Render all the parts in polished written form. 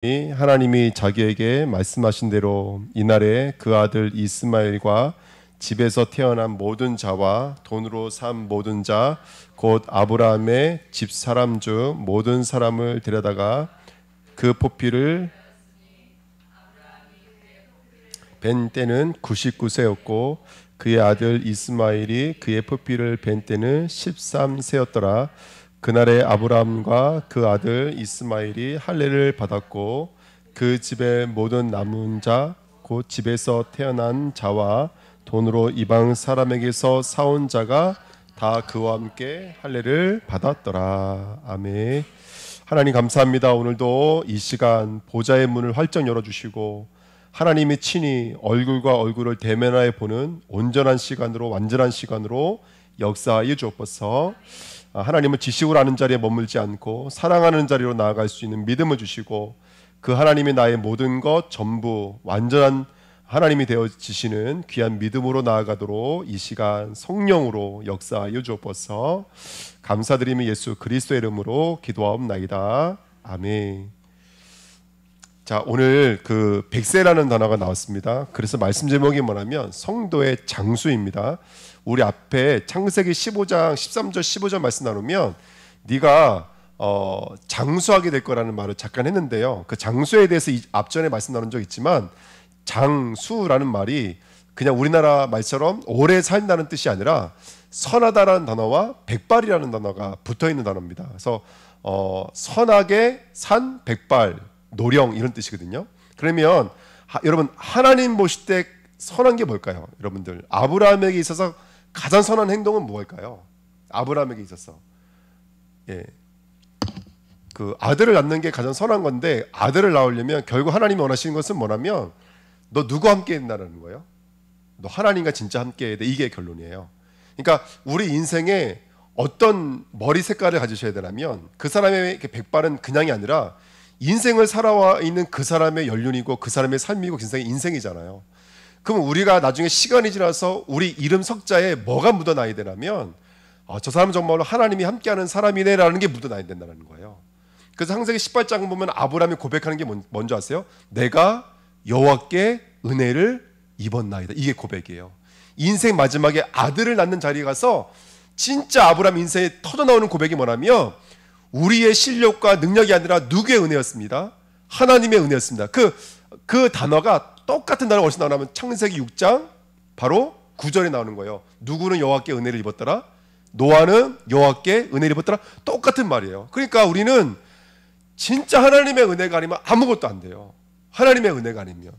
하나님이 자기에게 말씀하신 대로 이날에 그 아들 이스마엘과 집에서 태어난 모든 자와 돈으로 산 모든 자 곧 아브라함의 집 사람 중 모든 사람을 데려다가 그 포피를 벤 때는 99세였고 그의 아들 이스마엘이 그의 포피를 벤 때는 13세였더라. 그날에 아브라함과 그 아들 이스마엘이 할례를 받았고 그 집의 모든 남은 자 곧 집에서 태어난 자와 돈으로 이방 사람에게서 사온 자가 다 그와 함께 할례를 받았더라. 아멘. 하나님 감사합니다. 오늘도 이 시간 보좌의 문을 활짝 열어주시고 하나님이 친히 얼굴과 얼굴을 대면하여 보는 온전한 시간으로 완전한 시간으로 역사하여 주옵소서. 하나님을 지식으로 아는 자리에 머물지 않고 사랑하는 자리로 나아갈 수 있는 믿음을 주시고 그 하나님이 나의 모든 것 전부 완전한 하나님이 되어지시는 귀한 믿음으로 나아가도록 이 시간 성령으로 역사하여 주옵소서. 감사드리며 예수 그리스도의 이름으로 기도하옵나이다. 아멘. 자, 오늘 그 백세라는 단어가 나왔습니다. 그래서 말씀 제목이 뭐냐면 성도의 장수입니다. 우리 앞에 창세기 15장 13절 15절 말씀 나누면 네가 장수하게 될 거라는 말을 잠깐 했는데요. 그 장수에 대해서 앞전에 말씀 나눈 적 있지만 장수라는 말이 그냥 우리나라 말처럼 오래 산다는 뜻이 아니라 선하다라는 단어와 백발이라는 단어가 붙어있는 단어입니다. 그래서 선하게 산 백발 노령 이런 뜻이거든요. 그러면 여러분 하나님 보실 때 선한 게 뭘까요? 여러분들 아브라함에게 있어서 가장 선한 행동은 무엇일까요? 아브라함에게 있어서 그 아들을 낳는 게 가장 선한 건데 아들을 낳으려면 결국 하나님이 원하시는 것은 뭐냐면 너 누구와 함께 있나라는 거예요. 너 하나님과 진짜 함께 해야 돼. 이게 결론이에요. 그러니까 우리 인생에 어떤 머리 색깔을 가지셔야 되냐면 그 사람의 백발은 그냥이 아니라 인생을 살아와 있는 그 사람의 연륜이고 그 사람의 삶이고 그 인생이잖아요. 그럼 우리가 나중에 시간이 지나서 우리 이름 석자에 뭐가 묻어나야 되냐면 저 사람은 정말로 하나님이 함께하는 사람이네라는 게 묻어나야 된다는 거예요. 그래서 창세기 18장 보면 아브라함이 고백하는 게 뭔지 아세요? 내가 여호와께 은혜를 입었나이다. 이게 고백이에요. 인생 마지막에 아들을 낳는 자리에 가서 진짜 아브라함 인생에 터져나오는 고백이 뭐냐면 우리의 실력과 능력이 아니라 누구의 은혜였습니다. 하나님의 은혜였습니다. 그 단어가 똑같은 단어가 어디서 나오냐면 창세기 6장 바로 9절에 나오는 거예요. 누구는 여호와께 은혜를 입었더라? 노아는 여호와께 은혜를 입었더라? 똑같은 말이에요. 그러니까 우리는 진짜 하나님의 은혜가 아니면 아무것도 안 돼요. 하나님의 은혜가 아니면.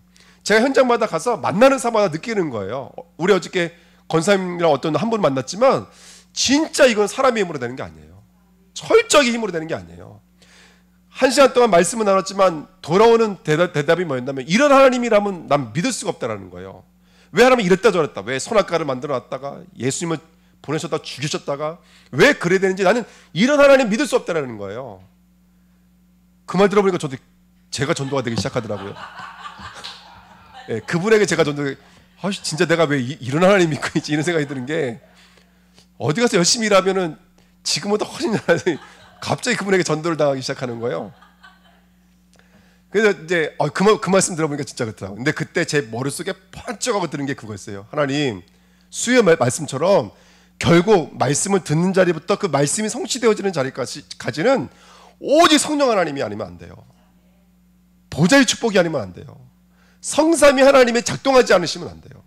제가 현장마다 가서 만나는 사람마다 느끼는 거예요. 우리 어저께 권사님이랑 어떤 한 분 만났지만 진짜 이건 사람의 힘으로 되는 게 아니에요. 철저히 힘으로 되는 게 아니에요. 한 시간 동안 말씀을 나눴지만 돌아오는 대답이 뭐였냐면 이런 하나님이라면 난 믿을 수가 없다라는 거예요. 왜 하나님이 이랬다 저랬다. 왜 선악과를 만들어놨다가 예수님을 보내셨다 죽이셨다가 왜 그래야 되는지 나는 이런 하나님 믿을 수 없다라는 거예요. 그 말 들어보니까 저도 제가 전도가 되기 시작하더라고요. 네, 그분에게 제가 진짜 내가 왜 이런 하나님 믿고 있지 이런 생각이 드는 게 어디 가서 열심히 일하면은 지금보다 훨씬 잘하지 갑자기 그분에게 전도를 당하기 시작하는 거예요. 그래서 이제 그 말씀 들어보니까 진짜 그렇더라고요. 근데 그때 제 머릿속에 번쩍하고 드는 게 그거였어요. 하나님 수요 말씀처럼 결국 말씀을 듣는 자리부터 그 말씀이 성취되어지는 자리까지는 오직 성령 하나님이 아니면 안 돼요. 보좌의 축복이 아니면 안 돼요. 성삼위 하나님이 작동하지 않으시면 안 돼요.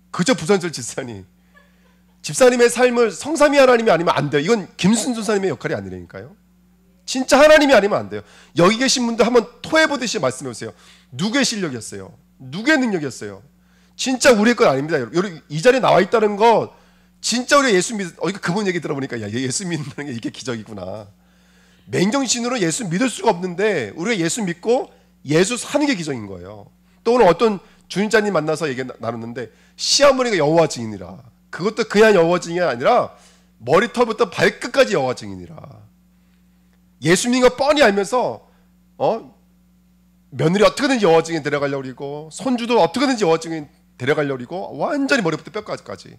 그저 부선절 집사님의 삶을 성삼위 하나님이 아니면 안 돼요. 이건 김순준 사님의 역할이 아니라니까요. 진짜 하나님이 아니면 안 돼요. 여기 계신 분들 한번 토해보듯이 말씀해 보세요. 누구의 실력이었어요? 누구의 능력이었어요? 진짜 우리의 건 아닙니다. 여러분 이 자리에 나와 있다는 거 진짜 우리가 예수 그분 얘기 들어보니까 예수 믿는 게 이게 기적이구나. 맹정신으로 예수 믿을 수가 없는데 우리가 예수 믿고 예수 사는 게 기적인 거예요. 또 오늘 어떤 주인자님 만나서 얘기 나눴는데 시어머니가 여호와 증인이라. 그것도 그냥 여호와 증인이 아니라 머리털부터 발끝까지 여호와 증인이라. 예수 믿는 거 뻔히 알면서 며느리 어떻게든지 여호와 증인 데려가려고 그러고 손주도 어떻게든지 여호와 증인 데려가려고 그러고 완전히 머리부터 뼈까지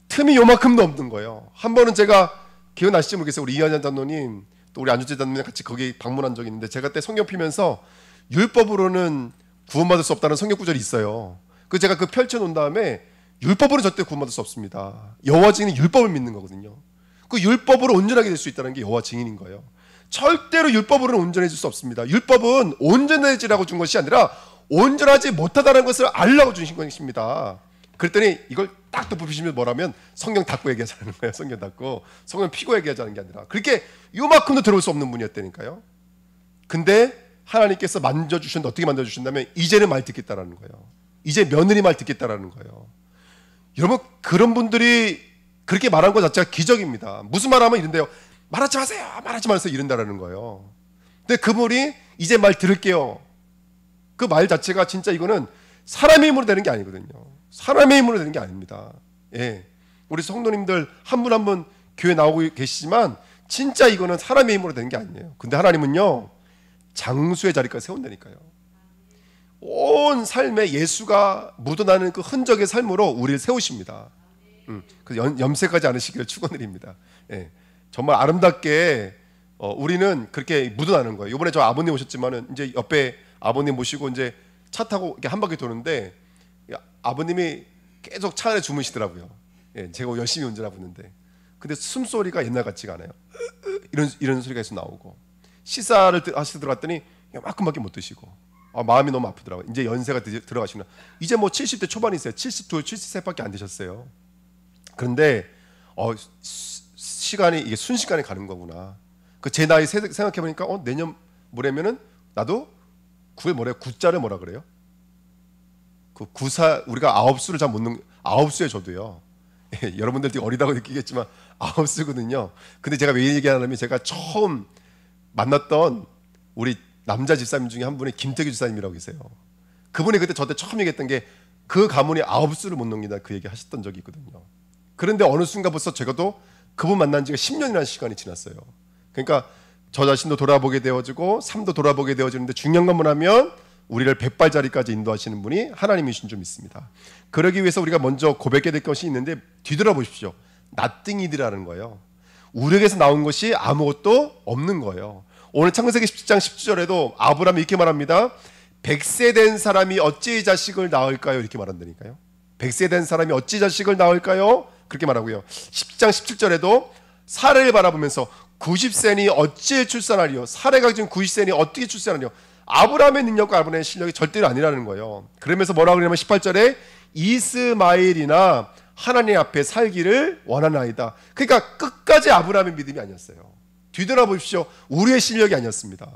틈이 요만큼도 없는 거예요. 한 번은 제가 기억나실지 모르겠어요. 우리 이한jan 장로님 또 우리 안주재 장로님 같이 거기 방문한 적이 있는데 제가 그때 성경 피면서 율법으로는 구원받을 수 없다는 성경 구절이 있어요. 그 제가 그 펼쳐놓은 다음에 유법으로 절대 구원받을 수 없습니다. 여호와 증인은 율법을 믿는 거거든요. 그 율법으로 온전하게 될 수 있다는 게 여호와 증인인 거예요. 절대로 율법으로는 온전해질 수 없습니다. 율법은 온전해지라고 준 것이 아니라 온전하지 못하다는 것을 알라고 주신 것입니다. 그랬더니 이걸 딱 덮어주시면 뭐라면 성경 닫고 얘기하자는 거예요. 성경 닫고 성경 피고 얘기하자는 게 아니라 그렇게 요만큼도 들어올 수 없는 분이었다니까요. 근데 하나님께서 만져주셨는데 어떻게 만져주신다면 이제는 말 듣겠다라는 거예요. 이제 며느리 말 듣겠다라는 거예요. 여러분 그런 분들이 그렇게 말한 것 자체가 기적입니다. 무슨 말하면 이런데요. 말하지 마세요. 말하지 마세요. 이런다라는 거예요. 근데 그분이 이제 말 들을게요. 그 말 자체가 진짜 이거는 사람의 힘으로 되는 게 아니거든요. 사람의 힘으로 되는 게 아닙니다. 예. 우리 성도님들 한 분 한 분 교회 나오고 계시지만 진짜 이거는 사람의 힘으로 되는 게 아니에요. 근데 하나님은요. 장수의 자리까지 세운다니까요. 온 삶에 예수가 묻어나는 그 흔적의 삶으로 우리를 세우십니다. 그래서 염색하지 않으시기를 축원드립니다. 예. 정말 아름답게 우리는 그렇게 묻어나는 거예요. 이번에 저 아버님 오셨지만은 이제 옆에 아버님 모시고 이제 차 타고 이렇게 한 바퀴 도는데 아버님이 계속 차 안에 주무시더라고요. 예, 제가 열심히 운전하고 있는데 근데 숨소리가 옛날 같지가 않아요. 이런 소리가 계속 나오고 시사를 하시러 들어갔더니 만큼밖에 못 드시고 마음이 너무 아프더라고요. 이제 연세가 들어가시면 이제 뭐 70대 초반이세요. 72, 73밖에 안 되셨어요. 그런데 시간이 이게 순식간에 가는 거구나. 그 제 나이 생각해 보니까 내년 모레면은 나도 9에 뭐래요? 9자를 뭐라 그래요? 그 9사 우리가 9수를 잘 못 넣는 9수에 저도요. 예, 여러분들 되게 어리다고 느끼겠지만 9수거든요. 근데 제가 왜 얘기하냐면 제가 처음 만났던 우리 남자 집사님 중에 한 분이 김태규 집사님이라고 계세요. 그분이 그때 저한테 처음 얘기했던 게 그 가문이 9수를 못 넘긴다 그 얘기 하셨던 적이 있거든요. 그런데 어느 순간 벌써 제가도 그분 만난 지가 10년이라는 시간이 지났어요. 그러니까 저 자신도 돌아보게 되어지고 삶도 돌아보게 되어지는데 중요한 건 뭐냐면 우리를 백발자리까지 인도하시는 분이 하나님이신 줄 믿습니다. 그러기 위해서 우리가 먼저 고백해야 될 것이 있는데 뒤돌아보십시오. nothing이라는 거예요. 우리에게서 나온 것이 아무것도 없는 거예요. 오늘 창세기 17장 10절에도 아브라함이 이렇게 말합니다. 100세 된 사람이 어찌 자식을 낳을까요? 이렇게 말한다니까요. 100세 된 사람이 어찌 자식을 낳을까요? 그렇게 말하고요. 10장 17절에도 사례를 바라보면서 90세니 어찌 출산하리요? 사례가 지금 90세니 어떻게 출산하리요? 아브라함의 능력과 아브라함의 실력이 절대로 아니라는 거예요. 그러면서 뭐라고 그러냐면 18절에 이스마엘이나 하나님 앞에 살기를 원하나이다. 그러니까 끝까지 아브라함의 믿음이 아니었어요. 뒤돌아보십시오. 우리의 실력이 아니었습니다.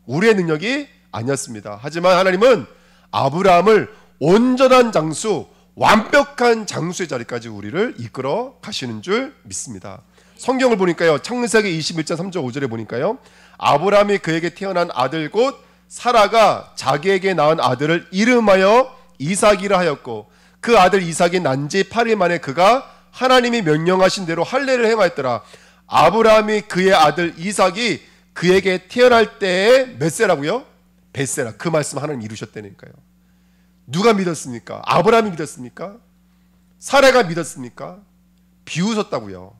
우리의 능력이 아니었습니다. 하지만 하나님은 아브라함을 온전한 장수, 완벽한 장수의 자리까지 우리를 이끌어 가시는 줄 믿습니다. 성경을 보니까요. 창세기 21장 3절 5절에 보니까요. 아브라함이 그에게 태어난 아들 곧 사라가 자기에게 낳은 아들을 이름하여 이삭이라 하였고 그 아들 이삭이 난 지 8일 만에 그가 하나님이 명령하신 대로 할례를 행하였더라. 아브라함이 그의 아들 이삭이 그에게 태어날 때에 몇 세라고요? 벳세라. 그 말씀 하나님 이루셨다니까요. 누가 믿었습니까? 아브라함이 믿었습니까? 사라가 믿었습니까? 비웃었다고요.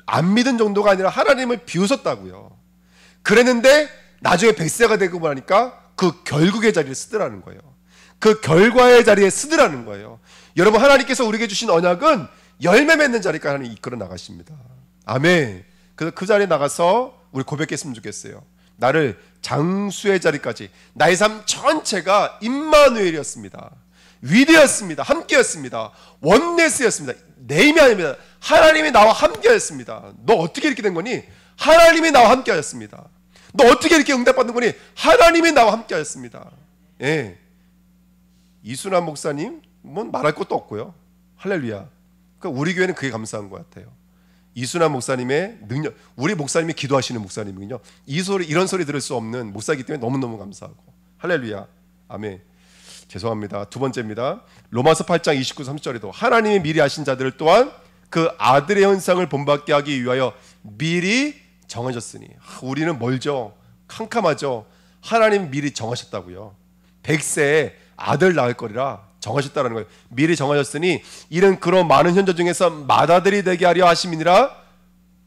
안 믿은 정도가 아니라 하나님을 비웃었다고요. 그랬는데 나중에 벳세가 되고 보니까 그 결국의 자리를 쓰더라는 거예요. 그 결과의 자리에 쓰더라는 거예요. 여러분 하나님께서 우리에게 주신 언약은 열매 맺는 자리까지 하나님 이끌어 나가십니다. 아멘. 그래서 그 자리에 나가서 우리 고백했으면 좋겠어요. 나를 장수의 자리까지 나의 삶 전체가 임마누엘이었습니다. 위대했습니다. 함께였습니다. 원네스였습니다. 내 힘이 아닙니다. 하나님이 나와 함께였습니다. 너 어떻게 이렇게 된 거니? 하나님이 나와 함께하였습니다. 너 어떻게 이렇게 응답받는 거니? 하나님이 나와 함께하였습니다. 예. 이순환 목사님 뭐 말할 것도 없고요. 할렐루야. 그러니까 우리 교회는 그게 감사한 것 같아요. 이순환 목사님의 능력, 우리 목사님이 기도하시는 목사님이군요. 이런 소리 들을 수 없는 목사이기 때문에 너무너무 감사하고. 할렐루야. 아멘. 죄송합니다. 두 번째입니다. 로마서 8장 29, 30절에도 하나님이 미리 아신 자들을 또한 그 아들의 현상을 본받게 하기 위하여 미리 정하셨으니. 우리는 멀죠. 캄캄하죠. 하나님 미리 정하셨다고요. 100세에 아들 낳을 거리라 정하셨다는 거예요. 미리 정하셨으니 이는 그런 많은 현자 중에서 맏아들이 되게 하려 하심이니라.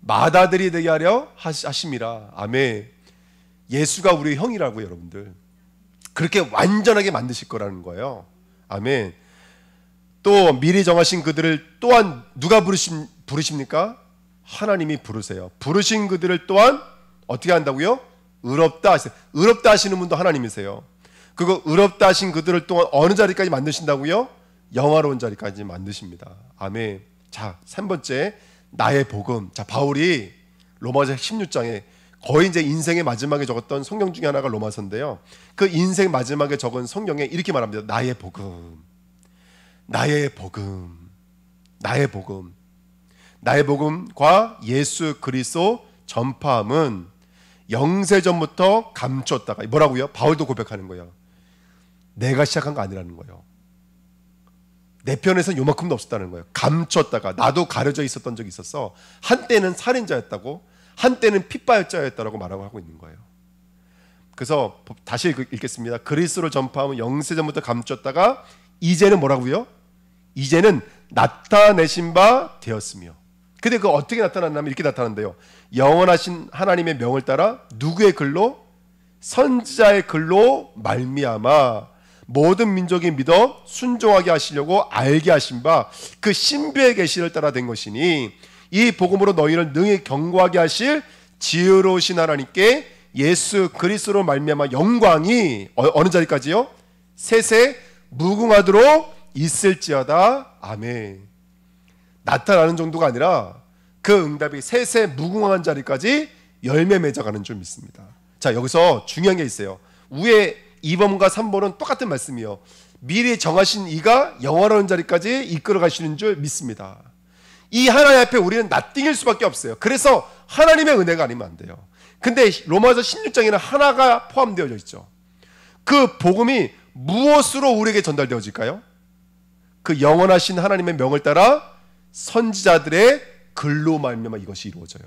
맏아들이 되게 하려 하심이라. 아멘. 예수가 우리의 형이라고요, 여러분들. 그렇게 완전하게 만드실 거라는 거예요. 아멘. 또 미리 정하신 그들을 또한 누가 부르십니까? 하나님이 부르세요. 부르신 그들을 또한 어떻게 한다고요? 의롭다 하세요. 의롭다 하시는 분도 하나님이세요. 그거 의롭다 하신 그들을 또한 어느 자리까지 만드신다고요? 영화로운 자리까지 만드십니다. 아멘. 자, 3번째, 나의 복음. 자, 바울이 로마서 16장에 거의 이제 인생의 마지막에 적었던 성경 중에 하나가 로마서인데요. 그 인생 마지막에 적은 성경에 이렇게 말합니다. 나의 복음, 나의 복음, 나의 복음. 나의 복음과 예수 그리스도 전파함은 영세전부터 감추었다가 뭐라고요? 바울도 고백하는 거예요. 내가 시작한 거 아니라는 거예요. 내 편에서는 요만큼도 없었다는 거예요. 감췄다가 나도 가려져 있었던 적이 있었어. 한때는 살인자였다고, 한때는 핏발자였다라고 말하고 하고 있는 거예요. 그래서 다시 읽겠습니다. 그리스도를 전파하면 영세전부터 감췄다가 이제는 뭐라고요? 이제는 나타내신 바 되었으며. 근데 그 어떻게 나타났냐면 이렇게 나타난대요. 영원하신 하나님의 명을 따라 누구의 글로? 선지자의 글로 말미암아 모든 민족이 믿어 순종하게 하시려고 알게 하신 바 그 신비의 계시를 따라 된 것이니 이 복음으로 너희를 능히 경고하게 하실 지혜로우신 하나님께 예수 그리스도로 말미암아 영광이 어느 자리까지요? 세세 무궁하도록 있을지어다. 아멘. 나타나는 정도가 아니라 그 응답이 세세 무궁한 자리까지 열매 맺어가는 줄 믿습니다. 자, 여기서 중요한 게 있어요. 위에 2번과 3번은 똑같은 말씀이요. 미리 정하신 이가 영원한 자리까지 이끌어 가시는 줄 믿습니다. 이 하나님 앞에 우리는 나띵일 수밖에 없어요. 그래서 하나님의 은혜가 아니면 안 돼요. 근데 로마서 16장에는 하나가 포함되어져 있죠. 그 복음이 무엇으로 우리에게 전달되어질까요? 그 영원하신 하나님의 명을 따라 선지자들의 글로 말미암아 이것이 이루어져요.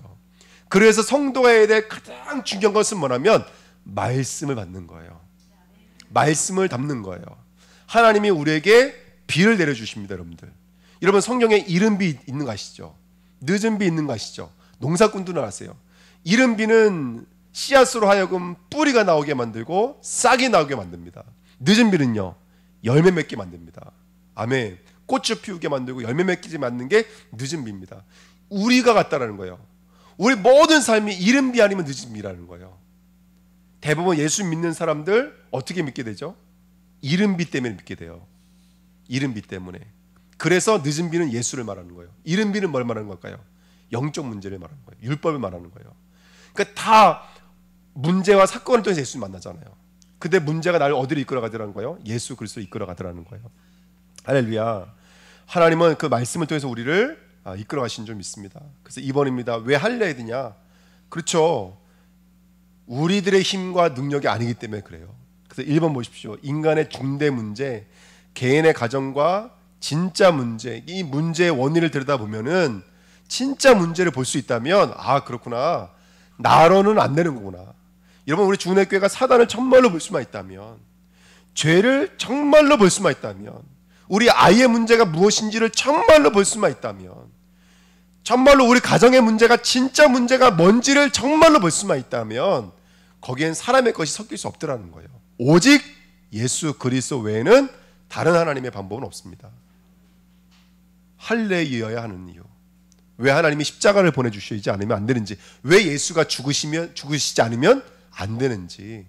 그래서 성도가 해야 될 가장 중요한 것은 뭐냐면 말씀을 받는 거예요. 말씀을 담는 거예요. 하나님이 우리에게 비를 내려주십니다. 여러분 성경에 이른 비 있는 거 아시죠? 늦은 비 있는 거 아시죠? 농사꾼들은 아세요. 이른 비는 씨앗으로 하여금 뿌리가 나오게 만들고 싹이 나오게 만듭니다. 늦은 비는요 열매 맺게 만듭니다. 아멘. 꽃을 피우게 만들고 열매 맺게 만드는 게 늦은 비입니다. 우리가 같다라는 거예요. 우리 모든 삶이 이른 비 아니면 늦은 비라는 거예요. 대부분 예수 믿는 사람들 어떻게 믿게 되죠? 이른 비 때문에 믿게 돼요. 이른 비 때문에. 그래서 늦은 비는 예수를 말하는 거예요. 이른 비는 뭘 말하는 걸까요? 영적 문제를 말하는 거예요. 율법을 말하는 거예요. 그러니까 다 문제와 사건을 통해서 예수를 만나잖아요. 근데 문제가 나를 어디로 이끌어가더라는 거예요? 예수 그리스도로 이끌어가더라는 거예요. 할렐루야. 하나님은 그 말씀을 통해서 우리를 이끌어가신 줄 믿습니다. 그래서 2번입니다. 왜 할례해야 되냐? 그렇죠. 우리들의 힘과 능력이 아니기 때문에 그래요. 그래서 1번 보십시오. 인간의 중대 문제, 개인의 가정과 진짜 문제, 이 문제의 원인을 들여다보면은 진짜 문제를 볼 수 있다면 아 그렇구나. 나로는 안 되는 거구나. 여러분 우리 주은혜교회가 사단을 정말로 볼 수만 있다면, 죄를 정말로 볼 수만 있다면, 우리 아이의 문제가 무엇인지를 정말로 볼 수만 있다면, 정말로 우리 가정의 문제가 진짜 문제가 뭔지를 정말로 볼 수만 있다면 거기엔 사람의 것이 섞일 수 없더라는 거예요. 오직 예수 그리스도 외에는 다른 하나님의 방법은 없습니다. 할례이어야 하는 이유, 왜 하나님이 십자가를 보내주시지 않으면 안 되는지, 왜 예수가 죽으시지 않으면 안 되는지,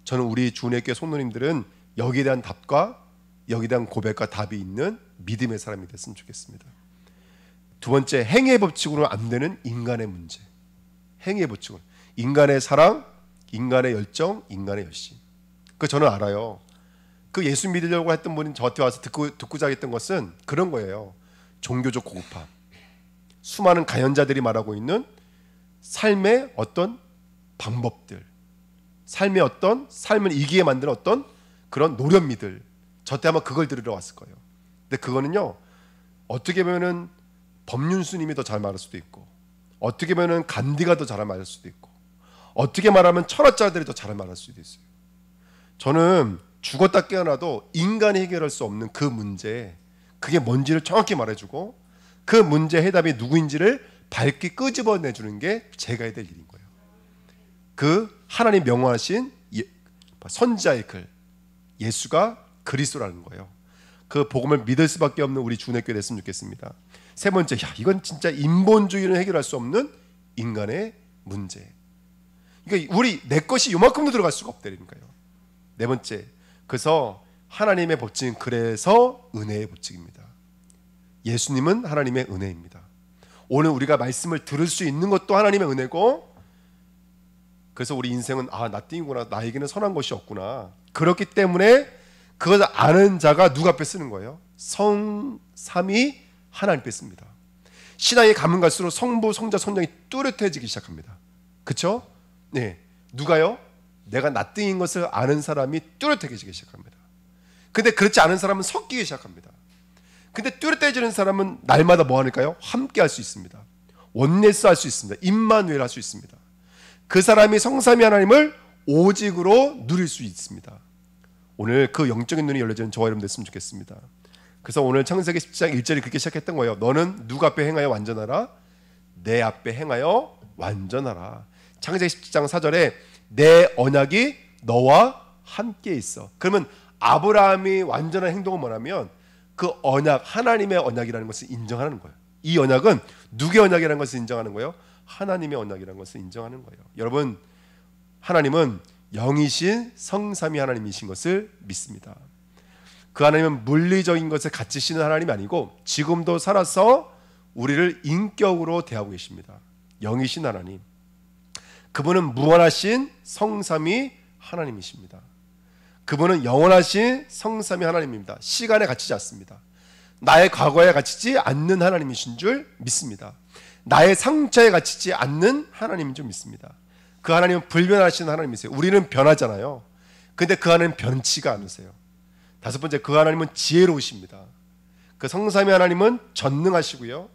저는 우리 주은혜교회 성도님들은 여기에 대한 답과 여기에 대한 고백과 답이 있는 믿음의 사람이 됐으면 좋겠습니다. 두 번째, 행위의 법칙으로 안 되는 인간의 문제. 행위의 법칙으로 인간의 사랑, 인간의 열정, 인간의 열심. 그 저는 알아요. 그 예수 믿으려고 했던 분이 저한테 와서 듣고자 했던 것은 그런 거예요. 종교적 고급함, 수많은 가연자들이 말하고 있는 삶의 어떤 방법들, 삶의 어떤 삶을 이기게 만드는 어떤 그런 노련미들, 저때 아마 그걸 들으러 왔을 거예요. 근데 그거는요 어떻게 보면은 법륜스님이 더 잘 말할 수도 있고, 어떻게 보면은 간디가 더 잘 말할 수도 있고, 어떻게 말하면 철학자들이 더 잘 말할 수도 있어요. 저는 죽었다 깨어나도 인간이 해결할 수 없는 그 문제, 그게 뭔지를 정확히 말해주고 그 문제 해답이 누구인지를 밝게 끄집어내주는 게 제가 해야 될 일인 거예요. 그 하나님 명하신 선지자의 글, 예수가 그리스도라는 거예요. 그 복음을 믿을 수밖에 없는 우리 주내교회 됐으면 좋겠습니다. 세 번째, 이건 진짜 인본주의는 해결할 수 없는 인간의 문제. 그러니까 내 것이 요만큼도 들어갈 수가 없다니까요. 네 번째, 그래서 하나님의 법칙은 그래서 은혜의 법칙입니다. 예수님은 하나님의 은혜입니다. 오늘 우리가 말씀을 들을 수 있는 것도 하나님의 은혜고, 그래서 우리 인생은 나띵이구나, 나에게는 선한 것이 없구나. 그렇기 때문에 그걸 아는 자가 누가 앞에 쓰는 거예요? 성삼위 하나님 앞에 씁니다. 신앙이 가면 갈수록 성부, 성자, 성령이 뚜렷해지기 시작합니다. 그렇죠? 네, 누가요? 내가 나띵인 것을 아는 사람이 뚜렷해지기 시작합니다. 근데 그렇지 않은 사람은 섞이기 시작합니다. 근데 뚜렷해지는 사람은 날마다 뭐 하니까요? 함께 할 수 있습니다. 원네스 할 수 있습니다. 임마누엘 할 수 있습니다. 그 사람이 성삼위 하나님을 오직으로 누릴 수 있습니다. 오늘 그 영적인 눈이 열려지는 저와 여러분 됐으면 좋겠습니다. 그래서 오늘 창세기 10장 1절이 그렇게 시작했던 거예요. 너는 누구 앞에 행하여 완전하라? 내 앞에 행하여 완전하라. 창세기 10장 4절에 내 언약이 너와 함께 있어. 그러면 아브라함이 완전한 행동은 뭐냐면 그 언약, 하나님의 언약이라는 것을 인정하는 거예요. 이 언약은 누구의 언약이라는 것을 인정하는 거예요? 하나님의 언약이라는 것을 인정하는 거예요. 여러분, 하나님은 영이신 성삼위 하나님이신 것을 믿습니다. 그 하나님은 물리적인 것을 갖추시는 하나님이 아니고 지금도 살아서 우리를 인격으로 대하고 계십니다. 영이신 하나님, 그분은 무한하신 성삼위 하나님이십니다. 그분은 영원하신 성삼위 하나님입니다. 시간에 갇히지 않습니다. 나의 과거에 갇히지 않는 하나님이신 줄 믿습니다. 나의 상처에 갇히지 않는 하나님인 줄 믿습니다. 그 하나님은 불변하신 하나님이세요. 우리는 변하잖아요. 근데 그 하나님은 변치가 않으세요. 다섯 번째, 그 하나님은 지혜로우십니다. 그 성삼위 하나님은 전능하시고요,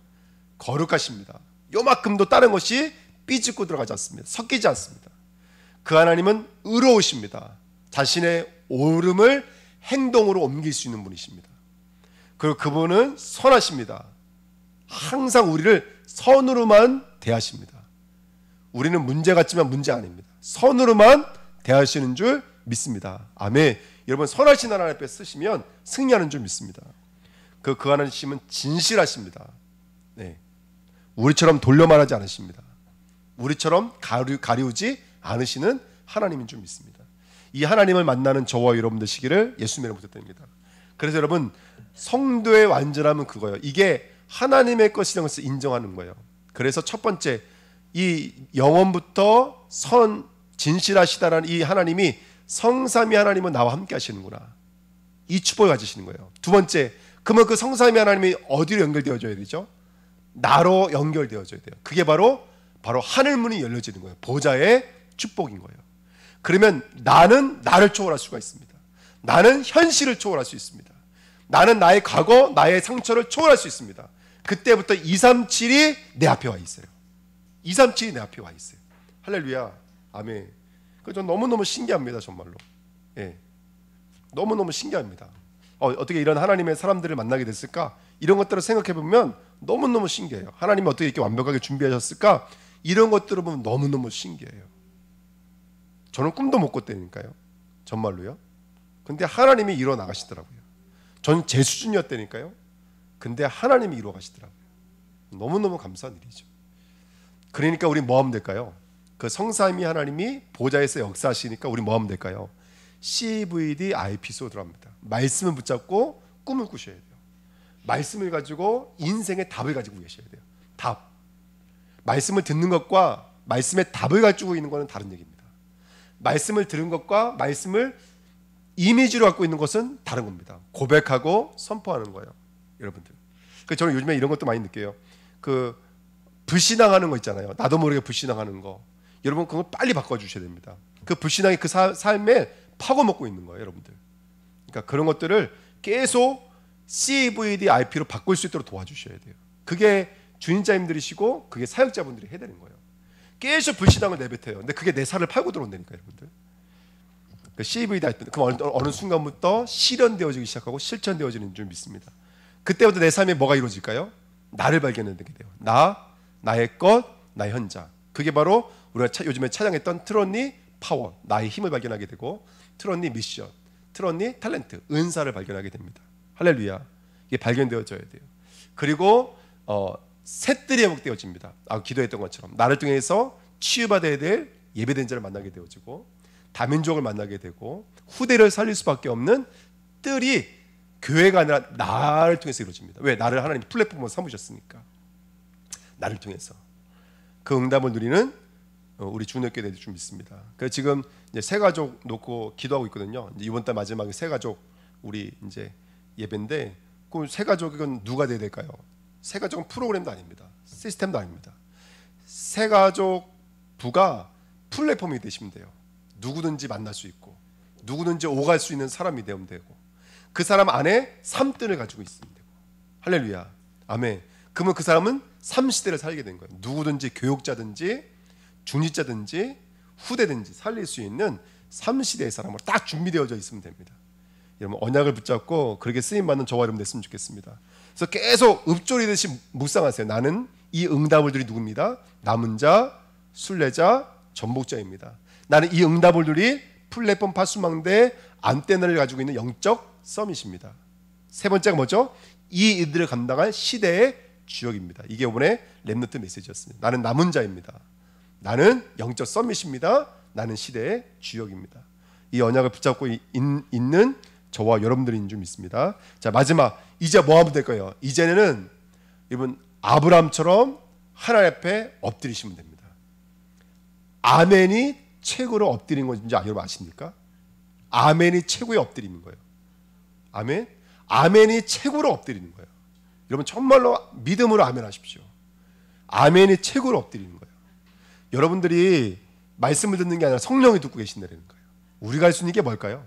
거룩하십니다. 요만큼도 다른 것이 삐집고 들어가지 않습니다. 섞이지 않습니다. 그 하나님은 의로우십니다. 자신의 옳음을 행동으로 옮길 수 있는 분이십니다. 그리고 그분은 선하십니다. 항상 우리를 선으로만 대하십니다. 우리는 문제 같지만 문제 아닙니다. 선으로만 대하시는 줄 믿습니다. 아멘. 여러분, 선하신 하나님 앞에 쓰시면 승리하는 줄 믿습니다. 그 하나님은 진실하십니다. 네. 우리처럼 돌려 말하지 않으십니다. 우리처럼 가리우지 않으시는 하나님인 줄 믿습니다. 이 하나님을 만나는 저와 여러분 되시기를 예수님의 이름으로 부탁드립니다. 그래서 여러분, 성도의 완전함은 그거예요. 이게 하나님의 것이라는 것을 인정하는 거예요. 그래서 첫 번째, 이 영원부터 진실하시다라는 이 하나님이 성삼위 하나님은 나와 함께 하시는구나, 이 축복을 가지시는 거예요. 두 번째, 그러면 그 성삼위 하나님이 어디로 연결되어져야 되죠? 나로 연결되어져야 돼요. 그게 바로 하늘문이 열려지는 거예요. 보좌의 축복인 거예요. 그러면 나는 나를 초월할 수가 있습니다. 나는 현실을 초월할 수 있습니다. 나는 나의 과거, 나의 상처를 초월할 수 있습니다. 그때부터 237이 내 앞에 와 있어요. 237이 내 앞에 와 있어요. 할렐루야, 아멘. 그저 너무너무 신기합니다, 정말로. 예, 너무너무 신기합니다. 어떻게 이런 하나님의 사람들을 만나게 됐을까? 이런 것들을 생각해 보면 너무너무 신기해요. 하나님이 어떻게 이렇게 완벽하게 준비하셨을까? 이런 것들을 보면 너무너무 신기해요. 저는 꿈도 못 꿨다니까요, 정말로요. 근데 하나님이 이루어 나가시더라고요. 전 제 수준이었다니까요. 근데 하나님이 이루어 가시더라고요. 너무너무 감사한 일이죠. 그러니까 우리 뭐 하면 될까요? 그 성삼위 하나님이 보좌에서 역사하시니까 우리 뭐 하면 될까요? CVD IPS로 들어갑니다. 말씀을 붙잡고 꿈을 꾸셔야 돼요. 말씀을 가지고 인생의 답을 가지고 계셔야 돼요. 답. 말씀을 듣는 것과 말씀의 답을 가지고 있는 것은 다른 얘기입니다. 말씀을 들은 것과 말씀을 이미지로 갖고 있는 것은 다른 겁니다. 고백하고 선포하는 거예요, 여러분들. 저는 요즘에 이런 것도 많이 느껴요. 그 불신앙하는 거 있잖아요. 나도 모르게 불신앙하는 거. 여러분, 그거 빨리 바꿔주셔야 됩니다. 그 불신앙이 그 삶에 파고먹고 있는 거예요, 여러분들. 그러니까 그런 것들을 계속 CVD IP로 바꿀 수 있도록 도와주셔야 돼요. 그게 주인자님들이시고 그게 사역자분들이 해야 되는 거예요. 계속 불신앙을 내뱉어요. 근데 그게 내 살을 팔고 들어온다니까요, 여러분들. 그 CVD IP, 그럼 어느 순간부터 실현되어지기 시작하고 실천되어지는 줄 믿습니다. 그때부터 내 삶에 뭐가 이루어질까요? 나를 발견하게 돼요. 나의 것, 나의 현장. 그게 바로 우리가 요즘에 찬양했던 트론니 파워, 나의 힘을 발견하게 되고, 트론니 미션, 틀었니? 탤런트, 은사를 발견하게 됩니다. 할렐루야. 이게 발견되어져야 돼요. 그리고 셋들이 회복되어집니다. 기도했던 것처럼 나를 통해서 치유받아야 될 예배된 자를 만나게 되어지고 다민족을 만나게 되고 후대를 살릴 수밖에 없는 뜰이 교회가 아니라 나를 통해서 이루어집니다. 왜? 나를 하나님 플랫폼으로 삼으셨으니까. 나를 통해서 그 응답을 누리는 우리 주님께도 좀 있습니다. 그래서 지금 이제 새 가족 놓고 기도하고 있거든요. 이제 이번 달 마지막에 새 가족 우리 이제 예배인데 그 새 가족은 누가 돼야 될까요? 새 가족은 프로그램도 아닙니다. 시스템도 아닙니다. 새 가족 부가 플랫폼이 되시면 돼요. 누구든지 만날 수 있고 누구든지 오갈 수 있는 사람이 되면 되고 그 사람 안에 삶들을 가지고 있으면 되고 할렐루야 아멘. 그러면 그 사람은 삶시대를 살게 된 거예요. 누구든지 교육자든지 중직자든지 후대든지 살릴 수 있는 삶시대의 사람으로 딱 준비되어져 있으면 됩니다. 여러분 언약을 붙잡고 그렇게 쓰임받는 저와 여러분 됐으면 좋겠습니다. 그래서 계속 읍조리듯이 묵상하세요. 나는 이 응답을들이 누굽니다. 남은 자, 순례자, 전복자입니다. 나는 이 응답을들이 플랫폼 파수망대 안테나를 가지고 있는 영적 서밋입니다. 세 번째가 뭐죠? 이 일들을 감당할 시대의 주역입니다. 이게 이번에 렘넌트 메시지였습니다. 나는 남은 자입니다. 나는 영적 서밋입니다. 나는 시대의 주역입니다. 이 언약을 붙잡고 있는 저와 여러분들인 줄 믿습니다. 자 마지막 이제 뭐 하면 될까요? 이제는 여러분 아브라함처럼 하나님 앞에 엎드리시면 됩니다. 아멘이 최고로 엎드리는 건지 여러분 아십니까? 아멘이 최고의 엎드리는 거예요. 아멘. 아멘이 최고로 엎드리는 거예요. 여러분 정말로 믿음으로 아멘 하십시오. 아멘이 최고로 엎드리는 거예요. 여러분들이 말씀을 듣는 게 아니라 성령이 듣고 계신다는 거예요. 우리가 할 수 있는 게 뭘까요?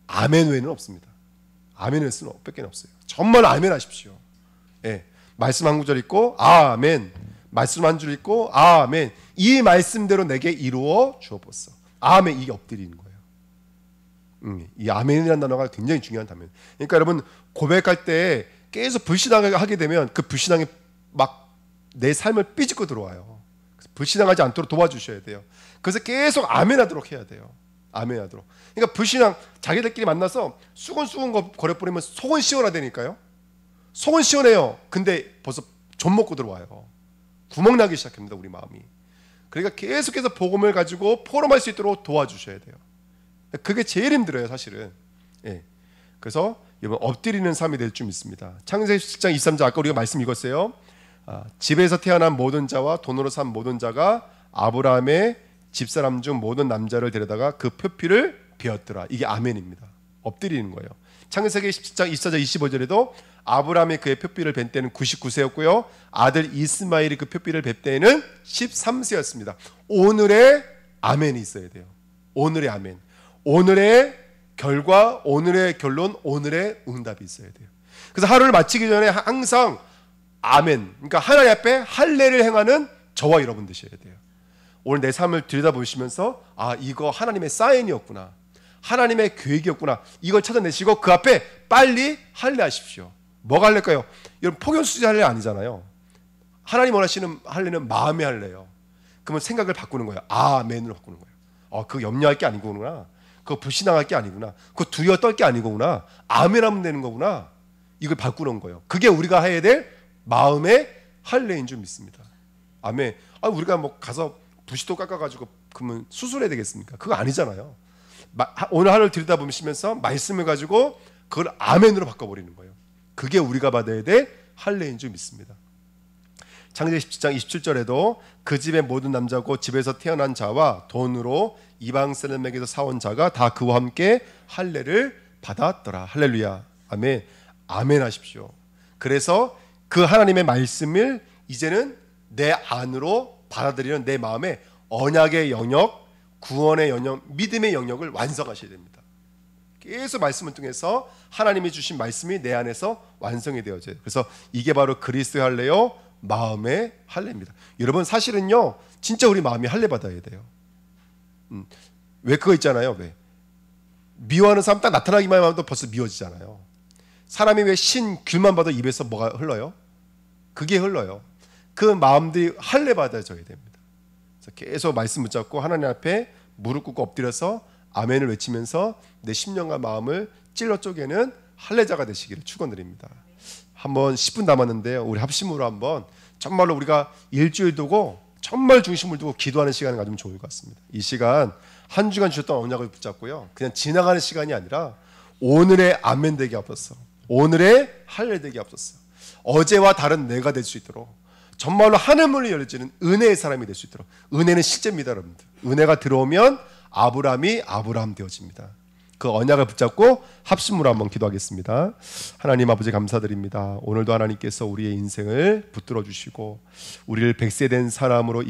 아멘 외에는 없습니다. 아멘 외에는 밖에 없어요. 정말 아멘 하십시오. 예, 말씀 한 구절 읽고 아멘, 말씀 한 줄 읽고 아멘, 이 말씀대로 내게 이루어 주옵소서. 아멘. 이게 엎드리는 거예요. 이 아멘이라는 단어가 굉장히 중요한 단어예요. 그러니까 여러분 고백할 때 계속 불신앙하게 되면 그 불신앙이 막 내 삶을 삐집고 들어와요. 불신앙하지 않도록 도와주셔야 돼요. 그래서 계속 아멘하도록 해야 돼요. 아멘하도록. 그러니까 불신앙 자기들끼리 만나서 수근수근 거려버리면 속은 시원하다니까요. 속은 시원해요. 근데 벌써 좀 먹고 들어와요. 구멍 나기 시작합니다. 우리 마음이. 그러니까 계속해서 복음을 가지고 포럼할 수 있도록 도와주셔야 돼요. 그게 제일 힘들어요, 사실은. 예. 그래서 이번 엎드리는 삶이 될 줄 믿습니다. 창세기 17장 23절 아까 우리가 말씀 읽었어요. 집에서 태어난 모든 자와 돈으로 산 모든 자가 아브라함의 집사람 중 모든 남자를 데려다가 그 표피를 베었더라. 이게 아멘입니다. 엎드리는 거예요. 창세기 17장 24절 25절에도 아브라함이 그의 표피를 벤 때는 99세였고요. 아들 이스마엘이 그 표피를 벤 때는 13세였습니다. 오늘의 아멘이 있어야 돼요. 오늘의 아멘. 오늘의 결과, 오늘의 결론, 오늘의 응답이 있어야 돼요. 그래서 하루를 마치기 전에 항상 아멘. 그러니까 하나님 앞에 할례를 행하는 저와 여러분 되셔야 돼요. 오늘 내 삶을 들여다보시면서 이거 하나님의 사인이었구나. 하나님의 계획이었구나. 이걸 찾아내시고 그 앞에 빨리 할례하십시오. 뭐가 할례일까요? 여러분 폭염수지 할례 아니잖아요. 하나님 원하시는 할례는 마음의 할례예요. 그러면 생각을 바꾸는 거예요. 아멘으로 바꾸는 거예요. 그거 염려할 게 아니구나. 그거 불신앙할 게 아니구나. 그거 두려워 떨 게 아니구나. 아멘하면 되는 거구나. 이걸 바꾸는 거예요. 그게 우리가 해야 될 마음의 할례인 줄 믿습니다. 아멘. 우리가 뭐 가서 부시도 깎아가지고 그러면 수술해야 되겠습니까? 그거 아니잖아요. 오늘 하루를 들여다보시면서 말씀을 가지고 그걸 아멘으로 바꿔버리는 거예요. 그게 우리가 받아야 될 할례인 줄 믿습니다. 창세기 17장 27절에도 그 집의 모든 남자고 집에서 태어난 자와 돈으로 이방 사람에게서 사온 자가 다 그와 함께 할례를 받았더라. 할렐루야. 아멘. 아멘 하십시오. 그래서 그 하나님의 말씀을 이제는 내 안으로 받아들이는 내 마음에 언약의 영역, 구원의 영역, 믿음의 영역을 완성하셔야 됩니다. 계속 말씀을 통해서 하나님이 주신 말씀이 내 안에서 완성이 되어져요. 그래서 이게 바로 그리스도의 할례요, 마음의 할례입니다. 여러분 사실은요, 진짜 우리 마음이 할례 받아야 돼요. 왜 그거 있잖아요. 왜 미워하는 사람 딱 나타나기만 해도 벌써 미워지잖아요. 사람이 왜 신귤만 봐도 입에서 뭐가 흘러요? 그게 흘러요. 그 마음들이 할례 받아져야 됩니다. 그래서 계속 말씀 붙잡고 하나님 앞에 무릎 꿇고 엎드려서 아멘을 외치면서 내 심령과 마음을 찔러 쪼개는 할례자가 되시기를 축원드립니다. 한번 10분 남았는데 우리 합심으로 한번 정말로 우리가 일주일 두고 정말 중심을 두고 기도하는 시간을 가지면 좋을 것 같습니다. 이 시간 한 주간 주셨던 언약을 붙잡고요. 그냥 지나가는 시간이 아니라 오늘의 아멘 되게 앞섰어. 오늘의 할례 되게 앞섰어. 어제와 다른 내가 될 수 있도록 정말로 하늘문이 열려지는 은혜의 사람이 될 수 있도록. 은혜는 실제입니다, 여러분들. 은혜가 들어오면 아브라함이 아브라함 되어집니다. 그 언약을 붙잡고 합심으로 한번 기도하겠습니다. 하나님 아버지 감사드립니다. 오늘도 하나님께서 우리의 인생을 붙들어 주시고 우리를 100세 된 사람으로